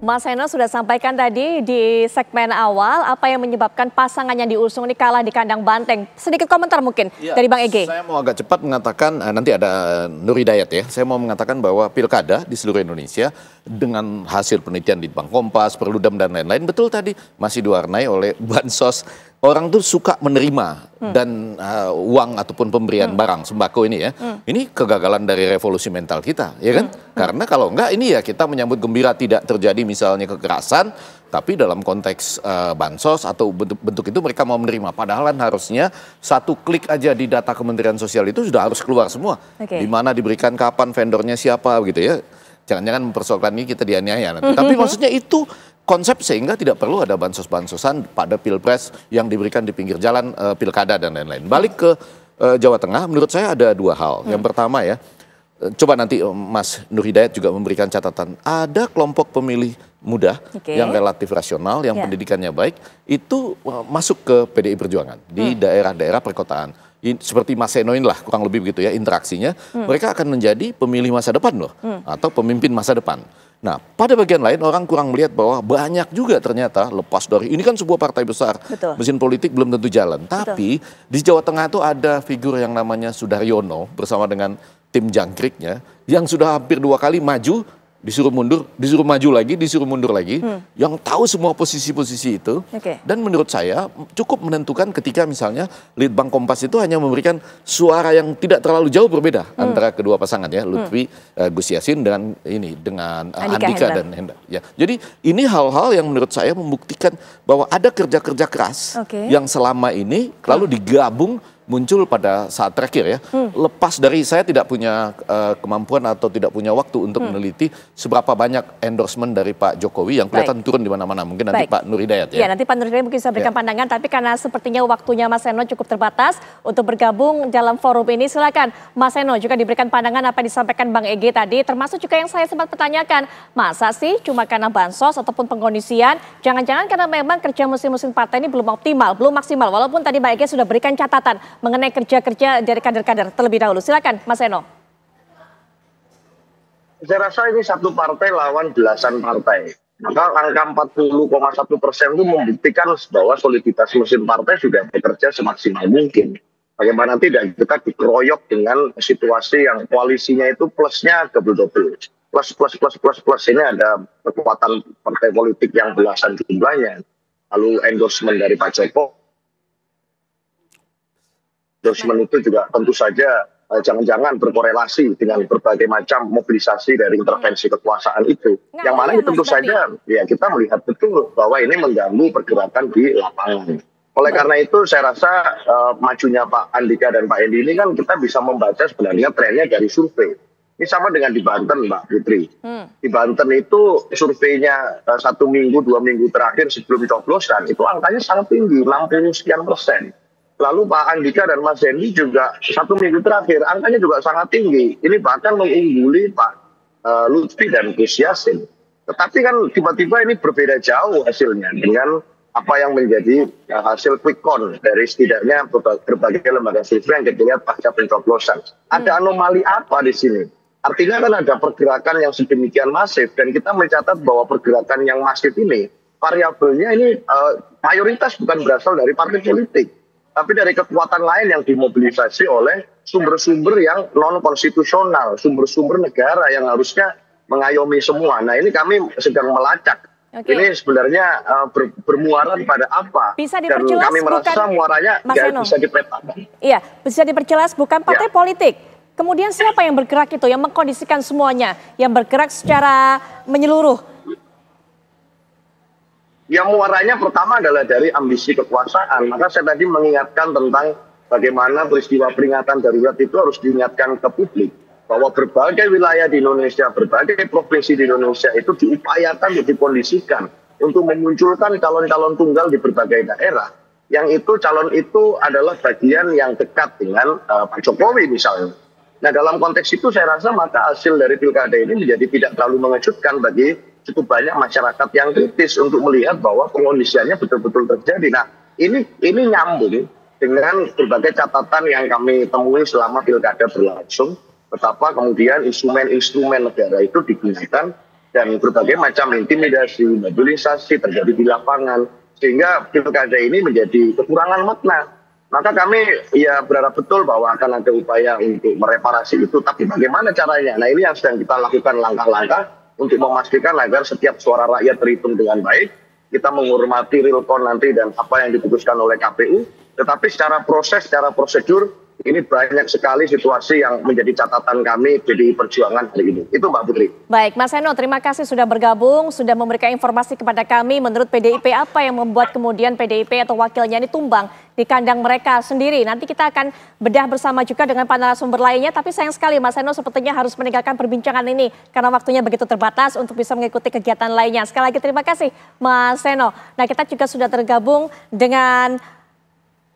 Mas Heno sudah sampaikan tadi di segmen awal apa yang menyebabkan pasangan yang diusung ini kalah di kandang banteng. Sedikit komentar mungkin dari Bang Ege. Saya mau agak cepat mengatakan, nanti ada Nur Hidayat ya. Saya mau mengatakan bahwa pilkada di seluruh Indonesia dengan hasil penelitian di Bank Kompas, Perludem dan lain-lain, betul tadi masih diwarnai oleh bansos. Orang tuh suka menerima dan uang ataupun pemberian barang sembako ini ya. Ini kegagalan dari revolusi mental kita, ya kan? Karena kalau enggak ini ya kita menyambut gembira tidak terjadi misalnya kekerasan, tapi dalam konteks bansos atau bentuk itu mereka mau menerima. Padahal kan harusnya satu klik aja di data Kementerian Sosial itu sudah harus keluar semua. Di mana diberikan, kapan, vendornya siapa gitu ya. Jangan-jangan mempersoalkan ini kita dianiaya nanti. Tapi maksudnya itu konsep sehingga tidak perlu ada bansos-bansosan pada pilpres yang diberikan di pinggir jalan, pilkada dan lain-lain. Balik ke Jawa Tengah, menurut saya ada dua hal. Yang pertama ya, coba nanti Mas Nur Hidayat juga memberikan catatan. Ada kelompok pemilih muda yang relatif rasional, yang pendidikannya baik, itu masuk ke PDI Perjuangan di daerah-daerah perkotaan. Seperti Mas Heno inilah kurang lebih begitu ya interaksinya. Mereka akan menjadi pemilih masa depan loh, atau pemimpin masa depan. Nah, pada bagian lain orang kurang melihat bahwa banyak juga ternyata lepas dari ini kan sebuah partai besar, mesin politik belum tentu jalan. Tapi di Jawa Tengah itu ada figur yang namanya Sudaryono bersama dengan tim jangkriknya yang sudah hampir 2 kali maju, disuruh mundur, disuruh maju lagi, disuruh mundur lagi, yang tahu semua posisi-posisi itu. Dan menurut saya cukup menentukan ketika misalnya Litbang Kompas itu hanya memberikan suara yang tidak terlalu jauh berbeda antara kedua pasangan ya, Lutfi Gus Yassin dengan Andika dan Hendra. Ya. Jadi ini hal-hal yang menurut saya membuktikan bahwa ada kerja-kerja keras yang selama ini lalu digabung muncul pada saat terakhir ya. Lepas dari saya tidak punya kemampuan atau tidak punya waktu untuk meneliti seberapa banyak endorsement dari Pak Jokowi yang kelihatan turun di mana-mana. Mungkin nanti Pak Nur Hidayat ya. Ya, nanti Pak Nur Hidayat mungkin bisa berikan pandangan, tapi karena sepertinya waktunya Mas Heno cukup terbatas untuk bergabung dalam forum ini, silakan Mas Heno juga diberikan pandangan apa yang disampaikan Bang Ege tadi, termasuk juga yang saya sempat pertanyakan, masa sih cuma karena bansos ataupun pengkondisian, jangan-jangan karena memang kerja mesin-mesin partai ini belum optimal, belum maksimal, walaupun tadi Bang Ege sudah berikan catatan mengenai kerja-kerja dari kader-kader terlebih dahulu. Silakan Mas Heno. Saya rasa ini satu partai lawan belasan partai. Maka angka 40,1% itu membuktikan bahwa soliditas mesin partai sudah bekerja semaksimal mungkin. Bagaimana tidak kita dikeroyok dengan situasi yang koalisinya itu plusnya double-double. Plus ini ada kekuatan partai politik yang belasan jumlahnya. Lalu endorsement dari Pak Jokowi. Endorsement itu juga tentu saja jangan-jangan berkorelasi dengan berbagai macam mobilisasi dari intervensi kekuasaan itu. Yang mana tentu saja ya kita melihat betul bahwa ini mengganggu pergerakan di lapangan. Oleh karena itu saya rasa majunya Pak Andika dan Pak Endi ini kan kita bisa membaca sebenarnya trennya dari survei. Ini sama dengan di Banten Mbak Putri. Di Banten itu surveinya 1 minggu, 2 minggu terakhir sebelum coblosan itu angkanya sangat tinggi, 60 sekian %. Lalu Pak Andika dan Mas Hendi juga 1 minggu terakhir angkanya juga sangat tinggi. Ini bahkan mengungguli Pak Lutfi dan Gus Yassin. Tetapi kan tiba-tiba ini berbeda jauh hasilnya dengan apa yang menjadi hasil quick count dari setidaknya berbagai lembaga survei yang kita lihat pasca pencoblosan. Ada anomali apa di sini? Artinya kan ada pergerakan yang sedemikian masif dan kita mencatat bahwa pergerakan yang masif ini variabelnya ini mayoritas bukan berasal dari partai politik, tapi dari kekuatan lain yang dimobilisasi oleh sumber-sumber yang non-konstitusional, sumber-sumber negara yang harusnya mengayomi semua. Nah ini kami sedang melacak. Ini sebenarnya bermuara pada apa? Bisa diperjelas, dan kami merasa muaranya bisa dipetakan. Iya, bisa diperjelas bukan partai politik. Kemudian siapa yang bergerak itu, yang mengkondisikan semuanya, yang bergerak secara menyeluruh? Yang muaranya pertama adalah dari ambisi kekuasaan. Maka saya tadi mengingatkan tentang bagaimana peristiwa peringatan darurat itu harus diingatkan ke publik. Bahwa berbagai wilayah di Indonesia, berbagai provinsi di Indonesia itu diupayakan untuk dikondisikan. Untuk memunculkan calon-calon tunggal di berbagai daerah. Yang itu calon itu adalah bagian yang dekat dengan Pak Jokowi misalnya. Nah dalam konteks itu saya rasa maka hasil dari pilkada ini menjadi tidak terlalu mengejutkan bagi cukup banyak masyarakat yang kritis untuk melihat bahwa pengondisiannya betul-betul terjadi. Nah ini nyambung dengan berbagai catatan yang kami temui selama pilkada berlangsung, betapa kemudian instrumen-instrumen negara itu digunakan dan berbagai macam intimidasi, mobilisasi terjadi di lapangan, sehingga pilkada ini menjadi kekurangan makna. Maka kami ya berharap betul bahwa akan ada upaya untuk mereparasi itu, tapi bagaimana caranya? Nah, ini yang sedang kita lakukan langkah-langkah untuk memastikan agar setiap suara rakyat terhitung dengan baik. Kita menghormati real count nanti dan apa yang diputuskan oleh KPU, tetapi secara proses, secara prosedur, ini banyak sekali situasi yang menjadi catatan kami PDI Perjuangan hari ini. Itu Mbak Putri. Baik, Mas Seno, terima kasih sudah bergabung, sudah memberikan informasi kepada kami. Menurut PDIP, apa yang membuat kemudian PDIP atau wakilnya ini tumbang di kandang mereka sendiri? Nanti kita akan bedah bersama juga dengan para narasumber lainnya. Tapi sayang sekali Mas Seno sepertinya harus meninggalkan perbincangan ini karena waktunya begitu terbatas untuk bisa mengikuti kegiatan lainnya. Sekali lagi terima kasih Mas Seno. Nah, kita juga sudah tergabung dengan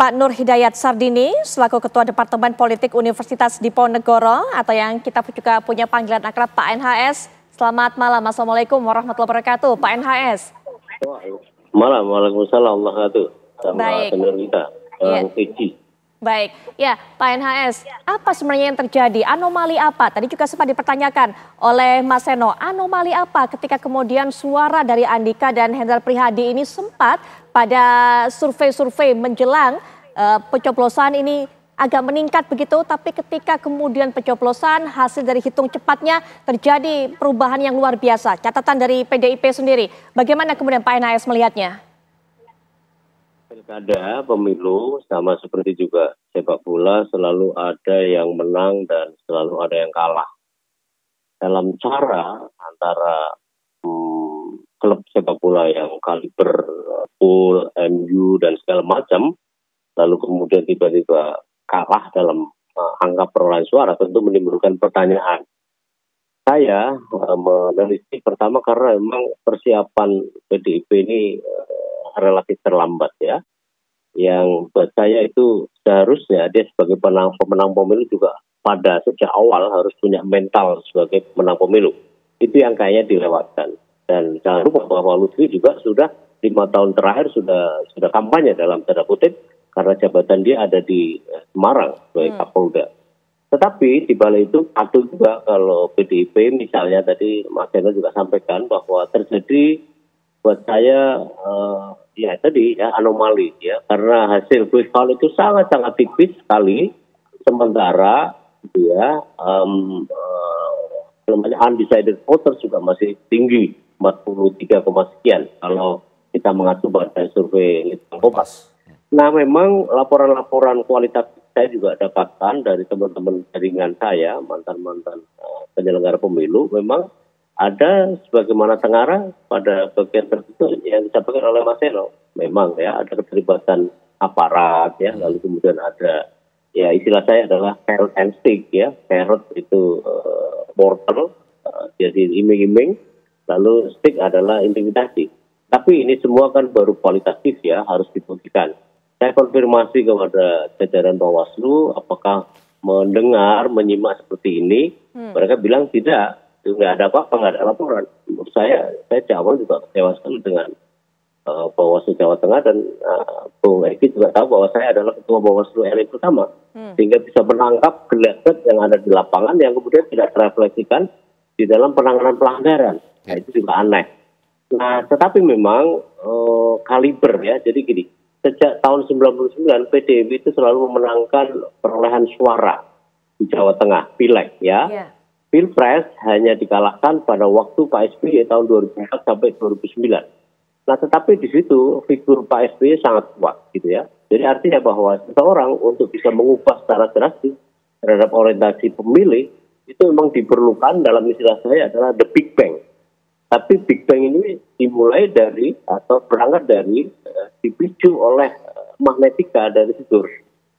Pak Nur Hidayat Sardini, selaku Ketua Departemen Politik Universitas Diponegoro, atau yang kita juga punya panggilan akrab Pak NHS. Selamat malam, Assalamualaikum warahmatullahi wabarakatuh, Pak NHS. Malam, waalaikumsalam warahmatullahi wabarakatuh. Sama Baik. senior kita, Baik, ya Pak NHS, apa sebenarnya yang terjadi? Anomali apa? Tadi juga sempat dipertanyakan oleh Mas Seno, anomali apa ketika kemudian suara dari Andika dan Hendrar Prihadi ini sempat pada survei-survei menjelang pencoblosan ini agak meningkat begitu, tapi ketika kemudian pencoblosan hasil dari hitung cepatnya terjadi perubahan yang luar biasa. Catatan dari PDIP sendiri, bagaimana kemudian Pak NHS melihatnya? Pilkada, pemilu, sama seperti juga sepak bola, selalu ada yang menang dan selalu ada yang kalah. Dalam cara antara klub sepak bola yang kaliber Pool, MU, dan segala macam, lalu kemudian tiba-tiba kalah dalam angka perolehan suara, tentu menimbulkan pertanyaan. Saya meneliti pertama karena memang persiapan PDIP ini relatif terlambat ya. Yang buat saya itu seharusnya dia sebagai pemenang pemilu juga pada sejak awal harus punya mental sebagai pemenang pemilu. Itu yang kayaknya dilewatkan. Dan jangan lupa bahwa Lutfi juga sudah 5 tahun terakhir sudah kampanye dalam tanda kutip karena jabatan dia ada di Semarang sebagai Kapolda. Tetapi di balik itu patut juga kalau PDIP misalnya tadi Mas Seno juga sampaikan bahwa terjadi buat saya ya tadi ya anomali ya karena hasil quick count itu sangat-sangat tipis sekali sementara dia undecided voters juga masih tinggi 43, sekian kalau kita mengacu pada survei Litbang Kompas. Nah memang laporan-laporan kualitatif saya juga dapatkan dari teman-teman jaringan saya mantan-mantan penyelenggara pemilu memang ada sebagaimana tengarang pada bagian tertentu yang disampaikan oleh Mas Seno. Memang ya ada keterlibatan aparat ya, lalu kemudian ada ya istilah saya adalah carrot and stick ya. Carrot itu wortel, jadi iming-iming, lalu stick adalah intimidasi. Tapi ini semua kan baru kualitatif ya, harus dibuktikan. Saya konfirmasi kepada jajaran Bawaslu apakah mendengar, menyimak seperti ini. Mereka bilang tidak. Nggak ada apa-apa, nggak ada laporan. Menurut saya awal juga kecewa sekali dengan Bawaslu Jawa Tengah dan Bung Eki juga tahu bahwa saya adalah ketua Bawaslu RI pertama. Sehingga bisa menangkap gelagat yang ada di lapangan yang kemudian tidak terrefleksikan di dalam penanganan pelanggaran. Nah, itu juga aneh. Nah, tetapi memang kaliber ya, jadi gini, sejak tahun 99 PDIP itu selalu memenangkan perolehan suara di Jawa Tengah, pileg ya. Yeah. Pilpres hanya dikalahkan pada waktu Pak SBY tahun 2004 sampai 2009. Nah, tetapi di situ figur Pak SBY sangat kuat, gitu ya. Jadi artinya bahwa seseorang untuk bisa mengubah secara drastis terhadap orientasi pemilih itu memang diperlukan dalam istilah saya adalah the Big Bang. Tapi Big Bang ini dimulai dari atau berangkat dari dipicu oleh magnetika dari figur.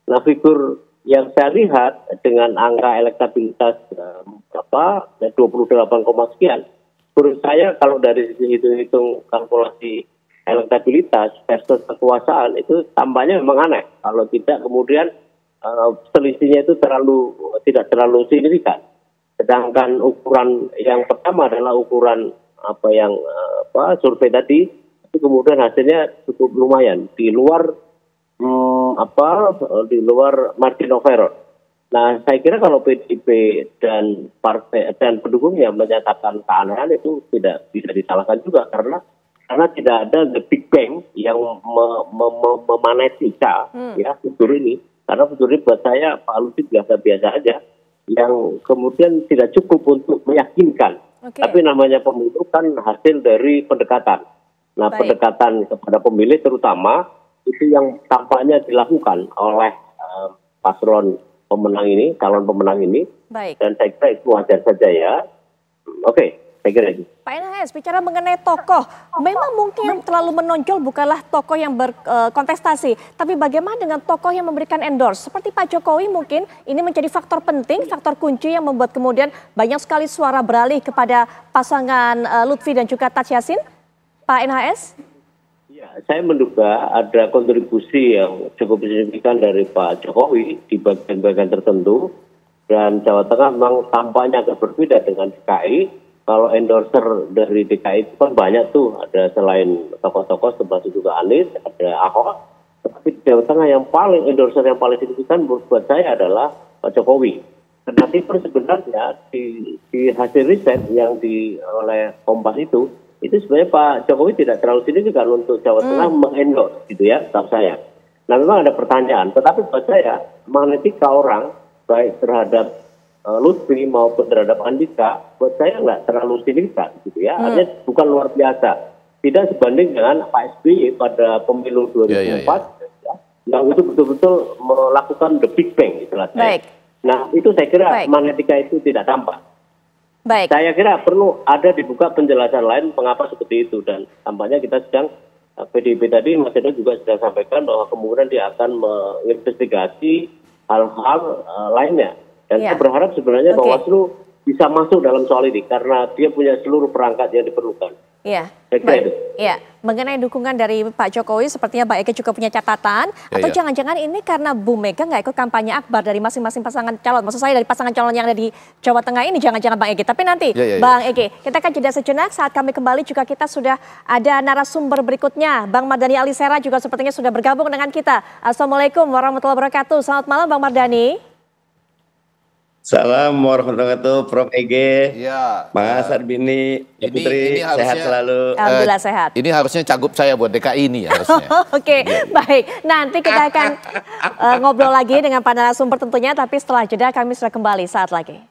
Nah, figur yang saya lihat dengan angka elektabilitas 28, sekian, menurut saya kalau dari sisi hitung kalkulasi elektabilitas versus kekuasaan itu tambahnya memang aneh. Kalau tidak kemudian selisihnya itu tidak terlalu signifikan. Sedangkan ukuran yang pertama adalah ukuran survei tadi, itu kemudian hasilnya cukup lumayan di luar margin of error. Nah, saya kira kalau PDIP dan partai dan pendukungnya menyatakan keanehan itu tidak bisa disalahkan juga karena tidak ada the big bang yang memanetika ya figur ini. Karena figur ini buat saya Pak Lutfi biasa-biasa aja yang kemudian tidak cukup untuk meyakinkan. Tapi namanya pemilu kan hasil dari pendekatan. Nah, pendekatan kepada pemilih terutama itu yang tampaknya dilakukan oleh paslon pemenang ini, calon pemenang ini. Dan saya kira itu wajar saja ya. Oke, saya kira itu. Pak NHS, bicara mengenai tokoh, memang mungkin yang terlalu menonjol bukanlah tokoh yang berkontestasi, tapi bagaimana dengan tokoh yang memberikan endorse? Seperti Pak Jokowi mungkin ini menjadi faktor penting, faktor kunci yang membuat kemudian banyak sekali suara beralih kepada pasangan Lutfi dan juga Taj Yassin. Pak NHS? Ya, saya menduga ada kontribusi yang cukup signifikan dari Pak Jokowi di bagian-bagian tertentu. Dan Jawa Tengah memang tampaknya agak berbeda dengan DKI. Kalau endorser dari DKI itu kan banyak tuh, ada selain tokoh-tokoh termasuk juga Anies, ada Ahok. Tapi di Jawa Tengah yang paling endorser yang paling signifikan buat saya adalah Pak Jokowi. Tetapi sebenarnya di hasil riset yang oleh Kompas itu sebenarnya Pak Jokowi tidak terlalu signifikan untuk Jawa Tengah mengendorse gitu ya, tahu saya. Nah memang ada pertanyaan, tetapi buat saya magnetika orang baik terhadap Lutfi maupun terhadap Andika, buat saya nggak terlalu signifikan gitu ya. Artinya bukan luar biasa. Tidak sebanding dengan Pak SBY pada pemilu 2004, ya, yang itu betul-betul melakukan the big bang istilahnya. Nah itu saya kira magnetika itu tidak tampak. Saya kira perlu ada dibuka penjelasan lain mengapa seperti itu, dan tampaknya kita sedang PDIP tadi Mas Edo juga sudah sampaikan bahwa kemungkinan dia akan menginvestigasi hal-hal lainnya, dan saya berharap sebenarnya Bawaslu bisa masuk dalam soal ini karena dia punya seluruh perangkat yang diperlukan. Iya, mengenai dukungan dari Pak Jokowi, sepertinya Mbak Ege juga punya catatan. Atau jangan-jangan ini karena Bu Mega nggak ikut kampanye akbar dari masing-masing pasangan calon. Maksud saya dari pasangan calon yang ada di Jawa Tengah ini, jangan-jangan Bang Ege. Tapi nanti Bang Ege, kita akan jeda sejenak. Saat kami kembali juga kita sudah ada narasumber berikutnya. Bang Mardhani Alisera juga sepertinya sudah bergabung dengan kita. Assalamualaikum warahmatullahi wabarakatuh. Selamat malam Bang Mardhani. Salam warahmatullahi wabarakatuh, Prof. Ege, Mas Arbini, Putri, sehat selalu. Alhamdulillah sehat. Ini harusnya cagup saya buat DKI ini harusnya. Oke, baik. Nanti kita akan ngobrol lagi dengan para narasumber tentunya, tapi setelah jeda kami sudah kembali saat lagi.